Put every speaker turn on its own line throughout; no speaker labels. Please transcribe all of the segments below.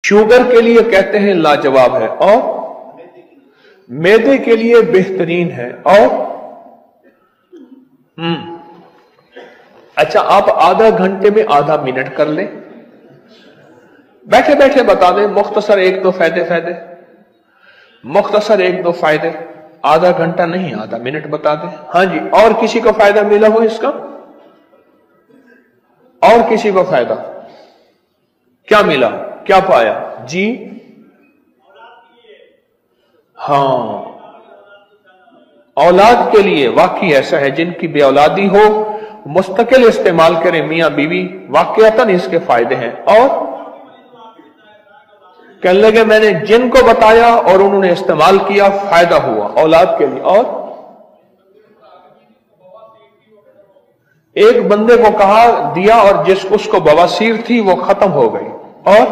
Sugar के लिए कहते हैं लाजवाब है, और मैदे के लिए बेहतरीन है, और अच्छा, आप आधा घंटे में आधा मिनट कर लें, बैठे बैठे बता दें मुख्तसर एक दो फायदे, मुख्तसर एक दो फायदे, आधा घंटा नहीं आधा मिनट बता दें। हाँ जी, और किसी को फायदा मिला हो इसका? और किसी को फायदा क्या मिला, क्या पाया जी? हाँ, औलाद के लिए वाकई ऐसा है, जिनकी बे औलादी हो मुस्तकिल इस्तेमाल करें मियां बीवी, वाकयातन इसके फायदे हैं। और कहने लगे मैंने जिनको बताया और उन्होंने इस्तेमाल किया, फायदा हुआ औलाद के लिए। और एक बंदे को कहा दिया और जिस उसको बवासीर थी वो खत्म हो गई। और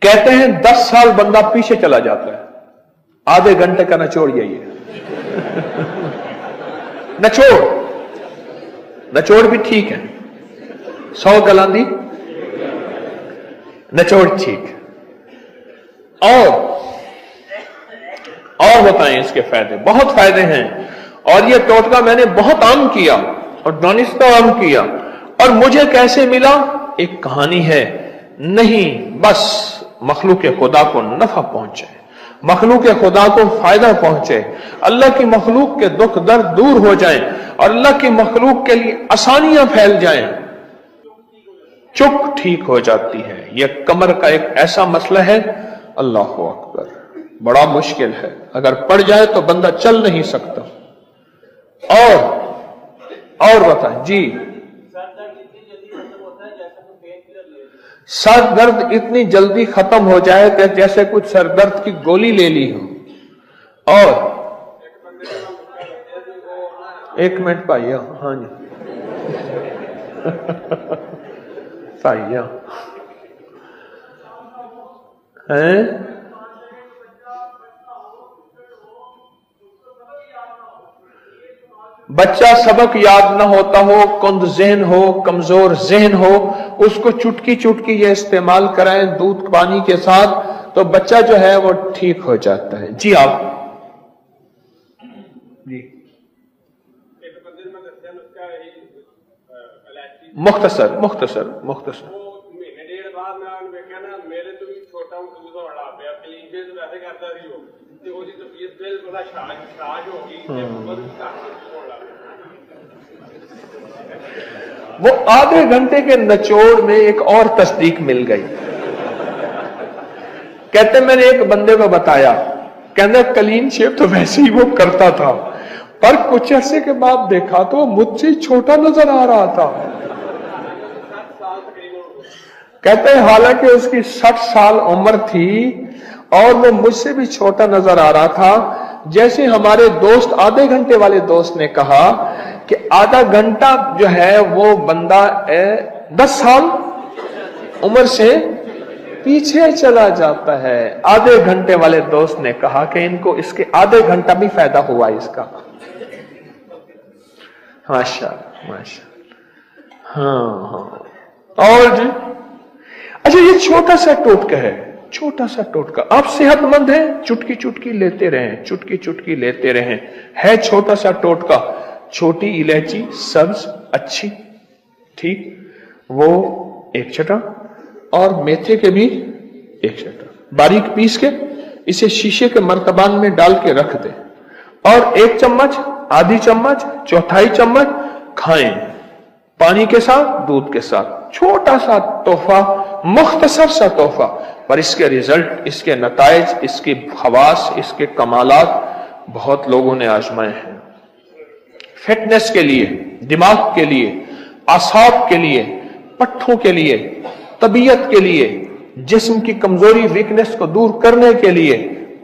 कहते हैं 10 साल बंदा पीछे चला जाता है। आधे घंटे का निचोड़ यही है। निचोड़ भी ठीक है, 100 गलांदी निचोड़ ठीक। और बताएं इसके फायदे, बहुत फायदे हैं। और ये टोटका मैंने बहुत आम किया और दानिस्ता आम किया। और मुझे कैसे मिला? एक कहानी है, नहीं बस मखलूक खुदा को नफा पहुंचे, मखलूक खुदा को फायदा पहुंचे, अल्लाह की मखलूक के दुख दर्द दूर हो जाएं और अल्लाह की मखलूक के लिए आसानियां फैल जाएं, चुप ठीक हो जाती है। यह कमर का एक ऐसा मसला है, अल्लाह अकबर, बड़ा मुश्किल है। अगर पड़ जाए तो बंदा चल नहीं सकता। और बताएं जी। सर दर्द इतनी जल्दी खत्म हो जाए कि जैसे कुछ सर दर्द की गोली ले ली हो। और एक मिनट भाइया, हाँ जी भाइया हैं, बच्चा सबक याद ना होता हो, कुंद जहन हो, कमजोर जहन हो, उसको चुटकी चुटकी ये इस्तेमाल कराएं दूध पानी के साथ, तो बच्चा जो है वो ठीक हो जाता है। जी आप जी मुख्तसर
महीने डेढ़ बाद मेरे तो भी छोटा दूध वाला पे कलीजे तो वैसे करता रही हो तो ਉਹਦੀ ਤਬੀਅਤ ਬਿਲਕੁਲ ਸਾਜ ਹੋ गई।
वो आधे घंटे के निचोड़ में एक और तस्दीक मिल गई। कहते मैंने एक बंदे को बताया, कहना क्लीन शेव तो वैसे ही वो करता था, पर कुछ अरसे के बाद देखा तो मुझसे छोटा नजर आ रहा था। कहते हैं हालांकि उसकी 60 साल उम्र थी और वो मुझसे भी छोटा नजर आ रहा था। जैसे हमारे दोस्त आधे घंटे वाले दोस्त ने कहा कि आधा घंटा जो है वो बंदा 10 साल उम्र से पीछे चला जाता है। आधे घंटे वाले दोस्त ने कहा कि इनको इसके आधे घंटा भी फायदा हुआ इसका। माशाअल्लाह। हाँ। और जी अच्छा, ये छोटा सा टोटका है, छोटा सा टोटका। आप सेहतमंद हैं, चुटकी चुटकी लेते रहें, चुटकी चुटकी लेते रहें। है छोटा सा टोटका, छोटी इलायची सब्ज अच्छी, ठीक, वो 1 चटा, और मेथे के भी 1 चटा बारीक पीस के इसे शीशे के मर्तबान में डाल के रख दें, और 1 चम्मच, आधी चम्मच, चौथाई चम्मच खाएं, पानी के साथ, दूध के साथ। छोटा सा तोहफा, मुख्तसर सा तोहफा, पर इसके रिजल्ट, इसके नताइज, इसके खवास, इसके कमालात बहुत लोगों ने आजमाए हैं। फिटनेस के लिए, दिमाग के लिए, आसाब के लिए, पट्ठों के लिए, तबीयत के लिए, जिस्म की कमजोरी वीकनेस को दूर करने के लिए,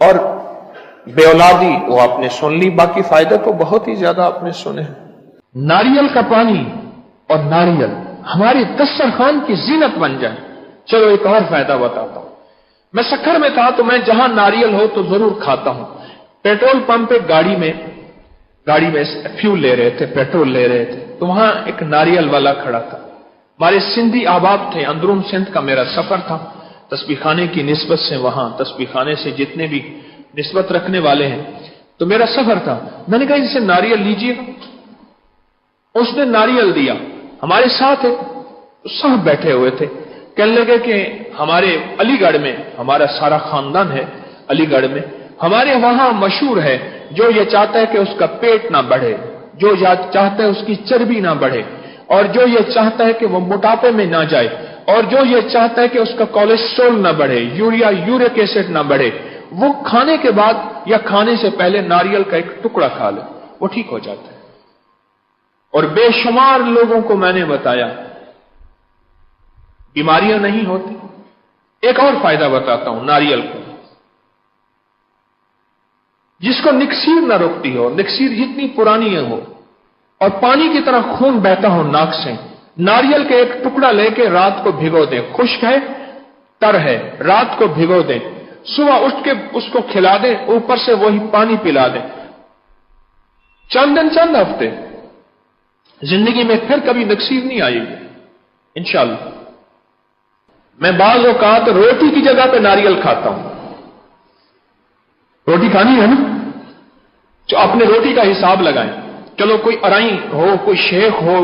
और बेऔलादी वो आपने सुन ली, बाकी फायदे तो बहुत ही ज्यादा आपने सुने हैं। नारियल का पानी और नारियल हमारी दस्तरखान की जीनत बन जाए। चलो एक और फायदा बताता हूं। मैं सक्खर में था तो मैं जहां नारियल हो तो जरूर खाता हूं। पेट्रोल पंप पे गाड़ी में फ्यूल ले रहे थे, पेट्रोल ले रहे थे, तो वहां एक नारियल वाला खड़ा था। हमारे सिंधी अहबाब थे, अंदरून सिंध का मेरा सफर था। तस्बीह खाने की निस्बत से वहां तस्बीह खाने से जितने भी निस्बत रखने वाले हैं, तो मेरा सफर था। मैंने कहा इनसे नारियल लीजिएगा। उसने नारियल दिया, हमारे साथ है, सब बैठे हुए थे। कहने लगे कि हमारे अलीगढ़ में, हमारा सारा खानदान है अलीगढ़ में, हमारे वहां मशहूर है, जो ये चाहता है कि उसका पेट ना बढ़े, जो चाहता है उसकी चर्बी ना बढ़े, और जो ये चाहता है कि वो मोटापे में ना जाए, और जो ये चाहता है कि उसका कोलेस्ट्रॉल ना बढ़े, यूरिक एसिड ना बढ़े, वो खाने के बाद या खाने से पहले नारियल का एक टुकड़ा खा ले, वो ठीक हो जाता है। और बेशुमार लोगों को मैंने बताया बीमारियां नहीं होती। एक और फायदा बताता हूं नारियल को, जिसको निक्सीर ना रोकती हो, निक्सीर जितनी पुरानी हो और पानी की तरह खून बहता हो नाक से, नारियल के एक टुकड़ा लेके रात को भिगो दें। खुश्क है, तर है, रात को भिगो दें, सुबह उठ के उसको खिला दें, ऊपर से वही पानी पिला दें। चंद दिन, चंद हफ्ते, जिंदगी में फिर कभी नक्सीर नहीं आएगी इंशाअल्लाह। मैं बाज़ औक़ात रोटी की जगह पे नारियल खाता हूं। रोटी खानी है ना, तो अपने रोटी का हिसाब लगाएं। चलो कोई अराई हो, कोई शेख हो,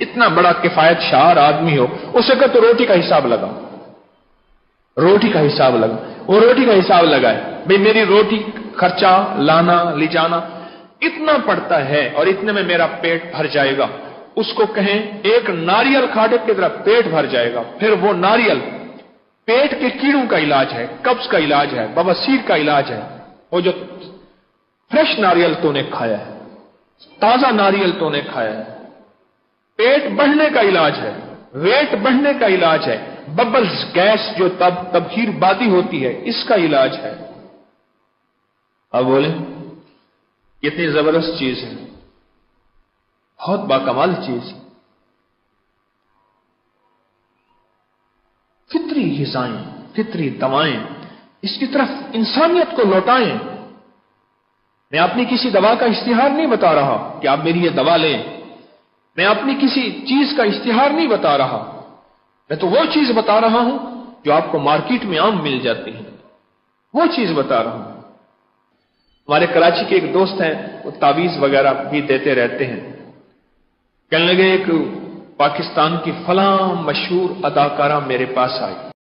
इतना बड़ा किफायत शार आदमी हो, उसे कह तो रोटी का हिसाब लगाओ, रोटी का हिसाब लगाओ। वो रोटी का हिसाब लगाए, भाई मेरी रोटी खर्चा लाना ले जाना इतना पड़ता है और इतने में मेरा पेट भर जाएगा। उसको कहें एक नारियल खाने की तरह पेट भर जाएगा। फिर वो नारियल पेट के कीड़ों का इलाज है, कब्ज का इलाज है, बवासीर का इलाज है। वो जो फ्रेश नारियल तूने खाया है, ताजा नारियल तूने खाया है, पेट बढ़ने का इलाज है, वेट बढ़ने का इलाज है, बबल्स गैस जो तबखीर बादी होती है, इसका इलाज है। अब बोले कितनी जबरदस्त चीज है, बहुत बाकमाल चीज है। फितरी ग़िज़ाएं, फितरी दवाएं, इसकी तरफ इंसानियत को लौटाएं। मैं अपनी किसी दवा का इश्तिहार नहीं बता रहा कि आप मेरी ये दवा लें, मैं अपनी किसी चीज का इश्तिहार नहीं बता रहा, मैं तो वो चीज बता रहा हूं जो आपको मार्केट में आम मिल जाती है, वो चीज बता रहा हूं। हमारे कराची के एक दोस्त हैं, वो तावीज वगैरह भी देते रहते हैं। कहने लगे एक पाकिस्तान की फलां मशहूर अदाकारा मेरे पास आई,